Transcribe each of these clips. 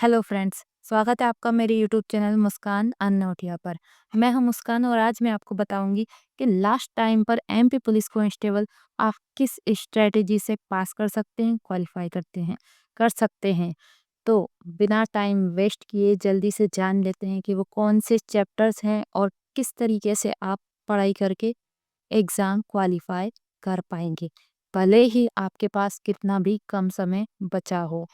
Hello friends, स्वागत है आपका मेरे यूट्यूब चैनल मुस्कान अनोटिया पर। मैं हूं मुस्कान और आज मैं आपको बताऊंगी कि लास्ट टाइम पर एमपी पुलिस कांस्टेबल आप किस स्ट्रेटेजी से पास कर सकते हैं, क्वालिफाई कर सकते हैं। तो बिना टाइम वेस्ट किए जल्दी से जान लेते हैं कि वो कौन से चैप्टर्स हैं और किस तरीके से आप पढ़ाई करके एग्ज़ाम क्वालिफाई कर पाएंगे, भले ही आपके पास कितना भी कम समय बचा हो।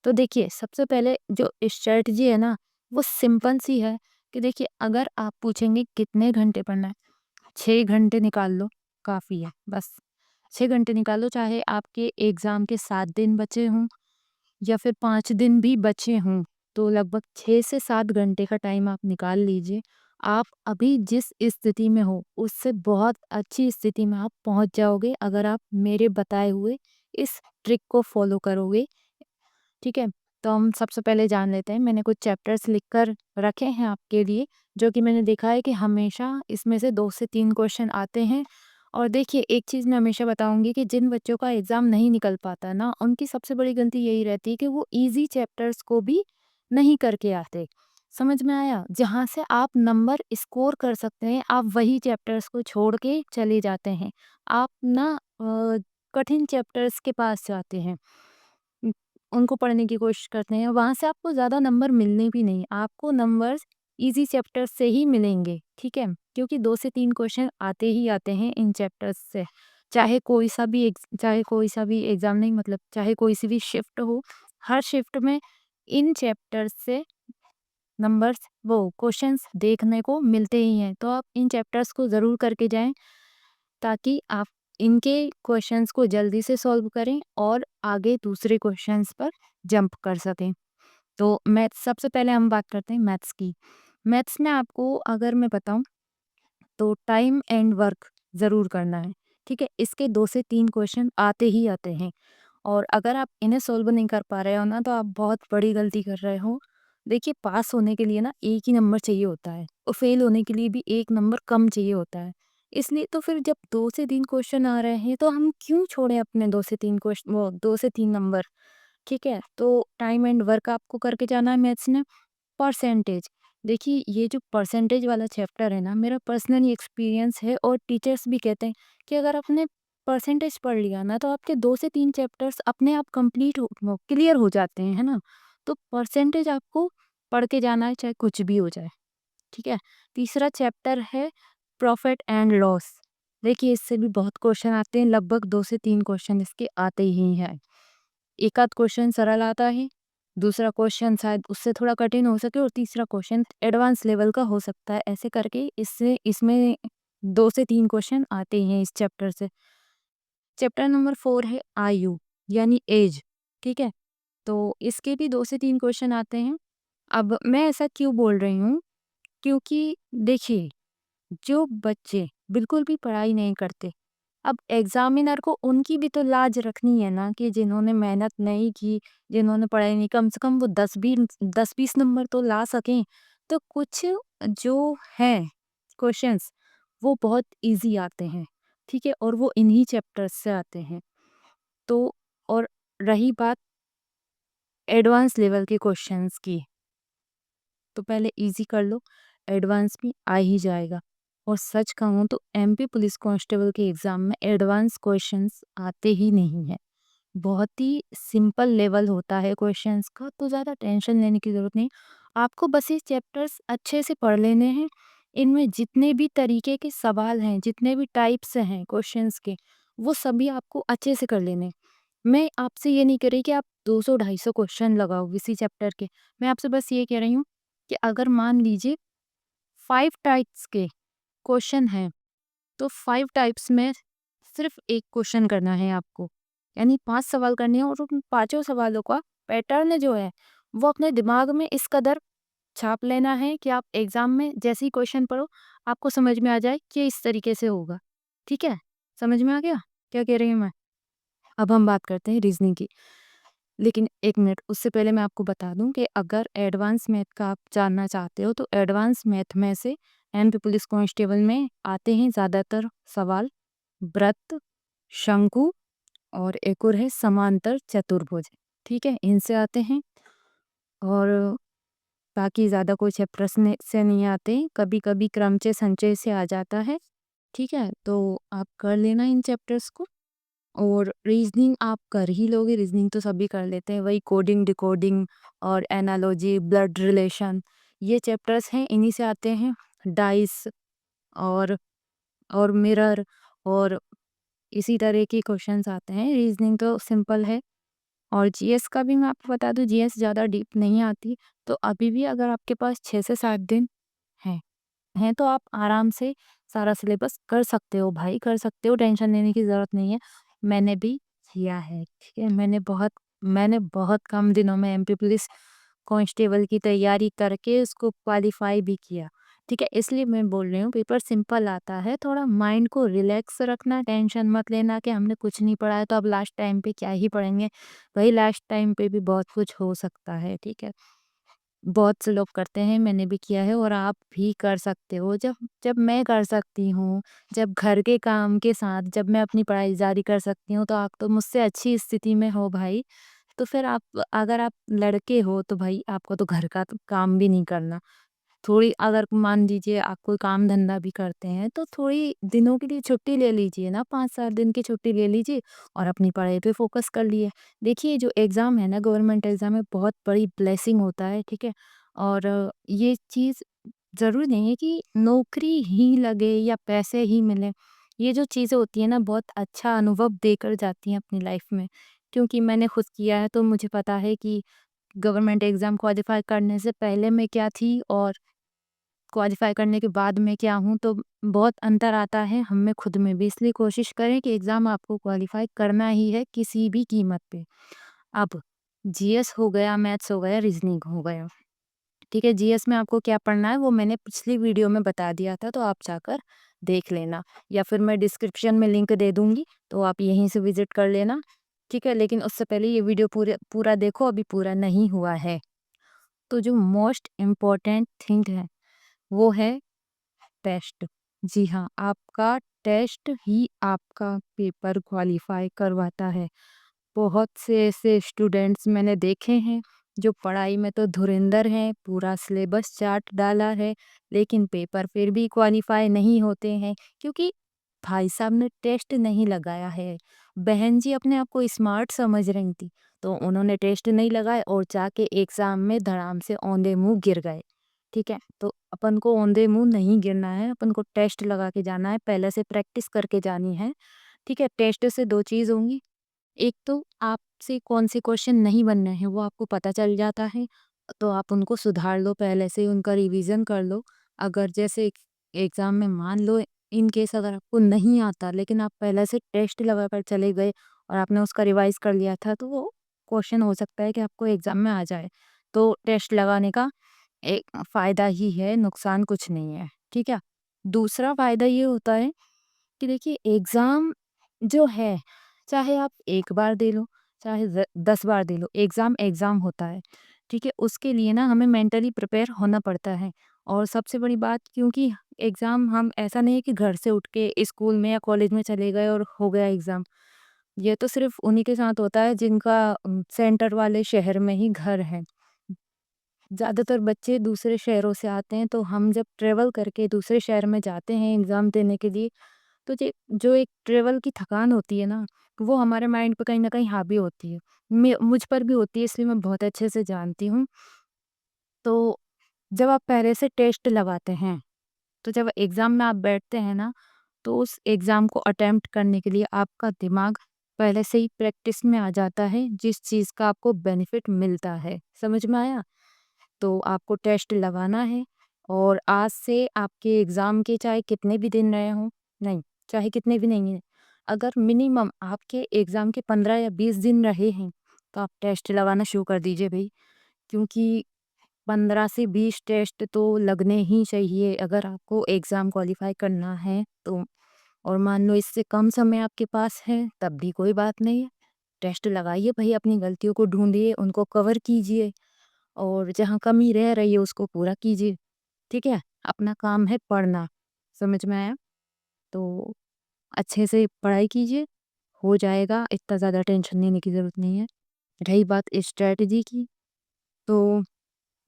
तो देखिए, सबसे पहले जो स्ट्रेटजी है ना, वो सिंपल सी है कि देखिए, अगर आप पूछेंगे कितने घंटे पढ़ना है, 6 घंटे निकाल लो, काफ़ी है। बस 6 घंटे निकालो, चाहे आपके एग्ज़ाम के 7 दिन बचे हों या फिर 5 दिन भी बचे हों, तो लगभग 6 से 7 घंटे का टाइम आप निकाल लीजिए। आप अभी जिस स्थिति में हो, उससे बहुत अच्छी स्थिति में आप पहुंच जाओगे अगर आप मेरे बताए हुए इस ट्रिक को फॉलो करोगे। ठीक है? तो हम सबसे पहले जान लेते हैं, मैंने कुछ चैप्टर्स लिख कर रखे हैं आपके लिए, जो कि मैंने देखा है कि हमेशा इसमें से 2 से 3 क्वेश्चन आते हैं। और देखिए, एक चीज़ मैं हमेशा बताऊँगी कि जिन बच्चों का एग्ज़ाम नहीं निकल पाता ना, उनकी सबसे बड़ी गलती यही रहती है कि वो ईज़ी चैप्टर्स को भी नहीं करके आते। समझ में आया? जहाँ से आप नंबर स्कोर कर सकते हैं, आप वही चैप्टर्स को छोड़ के चले जाते हैं। आप ना कठिन चैप्टर्स के पास जाते हैं। उनको पढ़ने की कोशिश करते हैं, वहाँ से आपको ज़्यादा नंबर मिलने भी नहीं, आपको नंबर्स ईज़ी चैप्टर्स से ही मिलेंगे, ठीक है? क्योंकि 2 से 3 क्वेश्चन आते ही आते हैं इन चैप्टर्स से। चाहे कोई सा भी एग्ज़ाम नहीं, मतलब चाहे कोई सी भी शिफ्ट हो, हर शिफ्ट में इन चैप्टर्स से नंबर्स वो क्वेश्चंस देखने को मिलते ही हैं। तो आप इन चैप्टर्स को ज़रूर करके जाएँ, ताकि आप इनके क्वेश्चंस को जल्दी से सॉल्व करें और आगे दूसरे क्वेश्चंस पर जंप कर सकें। तो मैथ्स, सबसे पहले हम बात करते हैं मैथ्स की। मैथ्स में आपको अगर मैं बताऊँ, तो टाइम एंड वर्क ज़रूर करना है, ठीक है? इसके 2 से 3 क्वेश्चन आते ही आते हैं और अगर आप इन्हें सॉल्व नहीं कर पा रहे हो ना, तो आप बहुत बड़ी गलती कर रहे हो। देखिए, पास होने के लिए ना 1 ही नंबर चाहिए होता है और फेल होने के लिए भी 1 नंबर कम चाहिए होता है। इसलिए तो फिर जब 2 से 3 क्वेश्चन आ रहे हैं, तो हम क्यों छोड़ें अपने 2 से 3 नंबर, ठीक है? तो टाइम एंड वर्क आपको करके जाना है मैथ्स में। परसेंटेज, देखिए, ये जो परसेंटेज वाला चैप्टर है ना, मेरा पर्सनली एक्सपीरियंस है और टीचर्स भी कहते हैं कि अगर आपने परसेंटेज पढ़ लिया ना, तो आपके 2 से 3 चैप्टर्स अपने आप कंप्लीट हो वो क्लियर हो जाते हैं, है ना? तो परसेंटेज आपको पढ़ के जाना है, चाहे कुछ भी हो जाए, ठीक है? तीसरा चैप्टर है प्रॉफिट एंड लॉस। देखिए, इससे भी बहुत क्वेश्चन आते हैं, लगभग 2 से 3 क्वेश्चन इसके आते ही हैं। एक आध क्वेश्चन सरल आता है, दूसरा क्वेश्चन शायद उससे थोड़ा कठिन हो सके और तीसरा क्वेश्चन एडवांस लेवल का हो सकता है। ऐसे करके इससे इसमें 2 से 3 क्वेश्चन आते हैं इस चैप्टर से। चैप्टर नंबर 4 है आयु, यानी एज, ठीक है? तो इसके भी 2 से 3 क्वेश्चन आते हैं। अब मैं ऐसा क्यों बोल रही हूँ? क्योंकि देखिए, जो बच्चे बिल्कुल भी पढ़ाई नहीं करते, अब एग्जामिनर को उनकी भी तो लाज रखनी है ना, कि जिन्होंने मेहनत नहीं की, जिन्होंने पढ़ाई नहीं, कम से कम वो 10-20 नंबर तो ला सकें। तो कुछ जो हैं क्वेश्चंस, वो बहुत इजी आते हैं, ठीक है? और वो इन्हीं चैप्टर्स से आते हैं। तो और रही बात एडवांस लेवल के क्वेश्चंस की, तो पहले इजी कर लो, एडवांस भी आ ही जाएगा। और सच कहूँ तो एमपी पुलिस कांस्टेबल के एग्ज़ाम में एडवांस क्वेश्चंस आते ही नहीं हैं। बहुत ही सिंपल लेवल होता है क्वेश्चंस का, तो ज़्यादा टेंशन लेने की ज़रूरत नहीं। आपको बस ये चैप्टर्स अच्छे से पढ़ लेने हैं। इनमें जितने भी तरीके के सवाल हैं, जितने भी टाइप्स हैं क्वेश्चंस के, वो सभी आपको अच्छे से कर लेने हैं। मैं आपसे ये नहीं कह रही कि आप 200-250 क्वेश्चन लगाओ किसी चैप्टर के। मैं आपसे बस ये कह रही हूँ कि अगर मान लीजिए 5 टाइप्स के क्वेश्चन हैं, तो 5 टाइप्स में सिर्फ 1 क्वेश्चन करना है आपको। यानी 5 सवाल करने हैं और उन पाँचों सवालों का पैटर्न जो है, वो अपने दिमाग में इस कदर छाप लेना है कि आप एग्ज़ाम में जैसे ही क्वेश्चन पढ़ो, आपको समझ में आ जाए कि ये इस तरीके से होगा। ठीक है? समझ में आ गया? क्या कह रही हूँ मैं? अब हम बात करते हैं रीज़निंग की। लेकिन 1 मिनट, उससे पहले मैं आपको बता दूँ कि अगर एडवांस मैथ का आप जानना चाहते हो, तो एडवांस मैथ में से एमपी पुलिस कांस्टेबल में आते हैं ज़्यादातर सवाल वृत्त, शंकु और एक और है समांतर चतुर्भुज, ठीक है? इनसे आते हैं। और बाकी ज़्यादा कोई चैप्टर्स से नहीं आते, कभी-कभी क्रमचय संचय से आ जाता है, ठीक है? तो आप कर लेना इन चैप्टर्स को। और रीज़निंग आप कर ही लोगे, रीज़निंग तो सभी कर लेते हैं, वही कोडिंग, डिकोडिंग और एनालॉजी, ब्लड रिलेशन, ये चैप्टर्स हैं, इन्हीं से आते हैं। डाइस और मिरर और इसी तरह के क्वेश्चंस आते हैं। रीज़निंग तो सिंपल है। और जीएस का भी मैं आपको बता दूँ, जीएस ज़्यादा डीप नहीं आती, तो अभी भी अगर आपके पास 6 से 7 दिन हैं तो आप आराम से सारा सिलेबस कर सकते हो भाई, कर सकते हो, टेंशन लेने की ज़रूरत नहीं है। मैंने भी किया है, ठीक है? मैंने बहुत कम दिनों में एमपी पुलिस कांस्टेबल की तैयारी करके उसको क्वालीफाई भी किया, ठीक है? इसलिए मैं बोल रही हूँ पेपर सिंपल आता है, थोड़ा माइंड को रिलैक्स रखना, टेंशन मत लेना कि हमने कुछ नहीं पढ़ा है तो अब लास्ट टाइम पे क्या ही पढ़ेंगे। भाई लास्ट टाइम पे भी बहुत कुछ हो सकता है, ठीक है? बहुत से लोग करते हैं, मैंने भी किया है और आप भी कर सकते हो। जब जब मैं कर सकती हूँ, जब घर के काम के साथ जब मैं अपनी पढ़ाई जारी कर सकती हूँ, तो आप तो मुझसे अच्छी स्थिति में हो भाई। तो फिर आप, अगर आप लड़के हो तो भाई आपको तो घर का तो काम भी नहीं करना। थोड़ी, अगर मान लीजिए आप कोई काम धंधा भी करते हैं, तो थोड़ी दिनों के लिए छुट्टी ले लीजिए ना, 5-7 दिन की छुट्टी ले लीजिए और अपनी पढ़ाई पे फ़ोकस कर लिए। देखिए जो एग्ज़ाम है ना, गवर्नमेंट एग्ज़ाम में बहुत बड़ी ब्लेसिंग होता है, ठीक है? और ये चीज़ ज़रूरी नहीं है कि नौकरी ही लगे या पैसे ही मिलें। ये जो चीज़ें होती हैं ना, बहुत अच्छा अनुभव देकर जाती हैं अपनी लाइफ़ में। क्योंकि मैंने खुद किया है, तो मुझे पता है कि गवर्नमेंट एग्ज़ाम क्वालीफ़ाई करने से पहले मैं क्या थी और क्वालीफ़ाई करने के बाद मैं क्या हूँ, तो बहुत अंतर आता है हम में खुद में भी। इसलिए कोशिश करें कि एग्ज़ाम आपको क्वालीफ़ाई करना ही है किसी भी कीमत पे। अब जीएस हो गया, मैथ्स हो गया, रीज़निंग हो गया, ठीक है? जीएस में आपको क्या पढ़ना है वो मैंने पिछली वीडियो में बता दिया था, तो आप जाकर देख लेना, या फिर मैं डिस्क्रिप्शन में लिंक दे दूँगी, तो आप यहीं से विज़िट कर लेना, ठीक है? लेकिन उससे पहले ये वीडियो पूरा देखो, अभी पूरा नहीं हुआ है। तो जो मोस्ट इम्पोर्टेंट थिंग है, वो है टेस्ट। जी हाँ, आपका टेस्ट ही आपका पेपर क्वालीफाई करवाता है। बहुत से ऐसे स्टूडेंट्स मैंने देखे हैं जो पढ़ाई में तो धुरंधर हैं, पूरा सिलेबस चार्ट डाला है, लेकिन पेपर फिर भी क्वालीफाई नहीं होते हैं, क्योंकि भाई साहब ने टेस्ट नहीं लगाया है। बहन जी अपने आप को स्मार्ट समझ रही थी, तो उन्होंने टेस्ट नहीं लगाए और जाके एग्जाम में धड़ाम से औंधे मुंह गिर गए। ठीक है, तो अपन को औंधे मुंह नहीं गिरना है, अपन को टेस्ट लगा के जाना है, पहले से प्रैक्टिस करके जानी है। ठीक है, टेस्ट से दो चीज़ होंगी, एक तो आपसे कौन से क्वेश्चन नहीं बनने हैं वो आपको पता चल जाता है, तो आप उनको सुधार लो, पहले से ही उनका रिवीजन कर लो। अगर जैसे एग्ज़ाम में मान लो इन केस अगर आपको नहीं आता, लेकिन आप पहले से टेस्ट लगा कर चले गए और आपने उसका रिवाइज़ कर लिया था, तो वो क्वेश्चन हो सकता है कि आपको एग्ज़ाम में आ जाए। तो टेस्ट लगाने का एक फ़ायदा ही है, नुकसान कुछ नहीं है, ठीक है? दूसरा फ़ायदा ये होता है कि देखिए एग्ज़ाम जो है, चाहे आप 1 बार दे लो, चाहे 10 बार दे लो, एग्ज़ाम एग्ज़ाम होता है, ठीक है? उसके लिए ना हमें मेंटली प्रिपेयर होना पड़ता है। और सबसे बड़ी बात, क्योंकि एग्ज़ाम हम ऐसा नहीं है कि घर से उठ के स्कूल में या कॉलेज में चले गए और हो गया एग्ज़ाम। ये तो सिर्फ़ उन्हीं के साथ होता है जिनका सेंटर वाले शहर में ही घर है। ज़्यादातर बच्चे दूसरे शहरों से आते हैं, तो हम जब ट्रैवल करके दूसरे शहर में जाते हैं एग्ज़ाम देने के लिए, तो जे जो एक ट्रैवल की थकान होती है ना, वो हमारे माइंड पे कहीं न कहीं हावी होती है। मैं मुझ पर भी होती है, इसलिए मैं बहुत अच्छे से जानती हूँ। तो जब आप पहले से टेस्ट लगाते हैं, तो जब एग्ज़ाम में आप बैठते हैं ना, तो उस एग्ज़ाम को अटेम्प्ट करने के लिए आपका दिमाग पहले से ही प्रैक्टिस में आ जाता है, जिस चीज़ का आपको बेनिफिट मिलता है। समझ में आया? तो आपको टेस्ट लगाना है और आज से आपके एग्ज़ाम के चाहे कितने भी दिन रहे हों, नहीं, चाहे कितने भी नहीं हैं, अगर मिनिमम आपके एग्ज़ाम के 15 या 20 दिन रहे हैं, तो आप टेस्ट लगाना शुरू कर दीजिए भई। क्योंकि 15 से 20 टेस्ट तो लगने ही चाहिए अगर आपको एग्ज़ाम क्वालीफ़ाई करना है तो। और मान लो इससे कम समय आपके पास है, तब भी कोई बात नहीं है। टेस्ट लगाइए भई, अपनी गलतियों को ढूँढिए, उनको कवर कीजिए और जहाँ कमी रह रही है उसको पूरा कीजिए, ठीक है? अपना काम है पढ़ना, समझ में आया? तो अच्छे से पढ़ाई कीजिए, हो जाएगा, इतना ज़्यादा टेंशन लेने की ज़रूरत नहीं है। रही बात स्ट्रैटेजी की, तो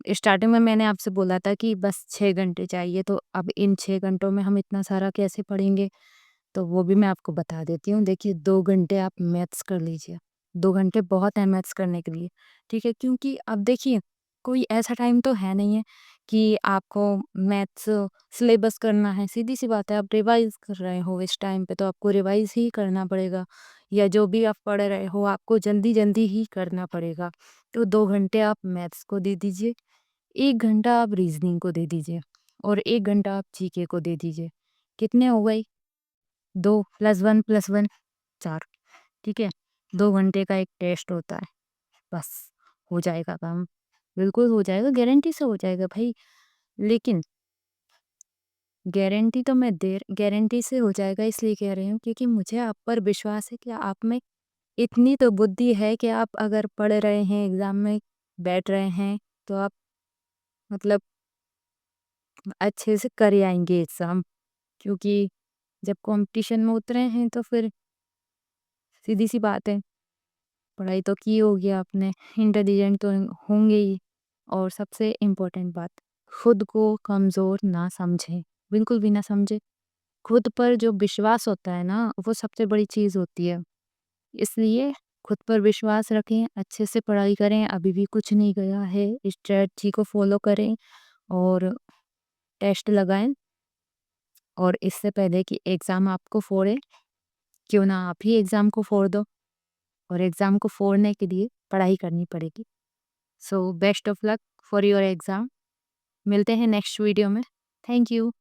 स्टार्टिंग में मैंने आपसे बोला था कि बस 6 घंटे चाहिए, तो अब इन 6 घंटों में हम इतना सारा कैसे पढ़ेंगे? तो वो भी मैं आपको बता देती हूँ। देखिए 2 घंटे आप मैथ्स कर लीजिए। 2 घंटे बहुत है मैथ्स करने के लिए, ठीक है? क्योंकि अब देखिए कोई ऐसा टाइम तो है नहीं है कि आपको मैथ्स सिलेबस करना है। सीधी-सी बात है, आप रिवाइज़ कर रहे हो इस टाइम पे, तो आपको रिवाइज़ ही करना पड़ेगा, या जो भी आप पढ़ रहे हो आपको जल्दी-जल्दी ही करना पड़ेगा। तो 2 घंटे आप मैथ्स को दे दीजिए, 1 घंटा आप रीज़निंग को दे दीजिए और 1 घंटा आप जीके को दे दीजिए। कितने हो गए? 2 + 1 + 4, ठीक है? 2 घंटे का एक टेस्ट होता है, बस हो जाएगा काम। बिल्कुल हो जाएगा, गारंटी से हो जाएगा भाई। लेकिन गारंटी से हो जाएगा इसलिए कह रही हूँ क्योंकि मुझे आप पर विश्वास है कि आप में इतनी तो बुद्धि है कि आप अगर पढ़ रहे हैं, एग्ज़ाम में बैठ रहे हैं, तो आप मतलब अच्छे से कर आएँगे एग्ज़ाम। क्योंकि जब कॉम्पिटिशन में उतरे हैं तो फिर सीधी-सी बात है, पढ़ाई तो की होगी आपने, इंटेलिजेंट तो होंगे ही। और सबसे इम्पोर्टेंट बात, खुद को कमज़ोर ना समझें, बिल्कुल भी ना समझें। खुद पर जो विश्वास होता है ना, वो सबसे बड़ी चीज़ होती है। इसलिए खुद पर विश्वास रखें, अच्छे से पढ़ाई करें, अभी भी कुछ नहीं गया है, स्ट्रैटेजी को फ़ॉलो करें और टेस्ट लगाएँ। और इससे पहले कि एग्ज़ाम आपको फोड़े, क्यों ना आप ही एग्ज़ाम को फोड़ दो, और एग्ज़ाम को फोड़ने के लिए पढ़ाई करनी पड़ेगी। So best of luck for your exam. मिलते हैं नेक्स्ट वीडियो में। Thank you.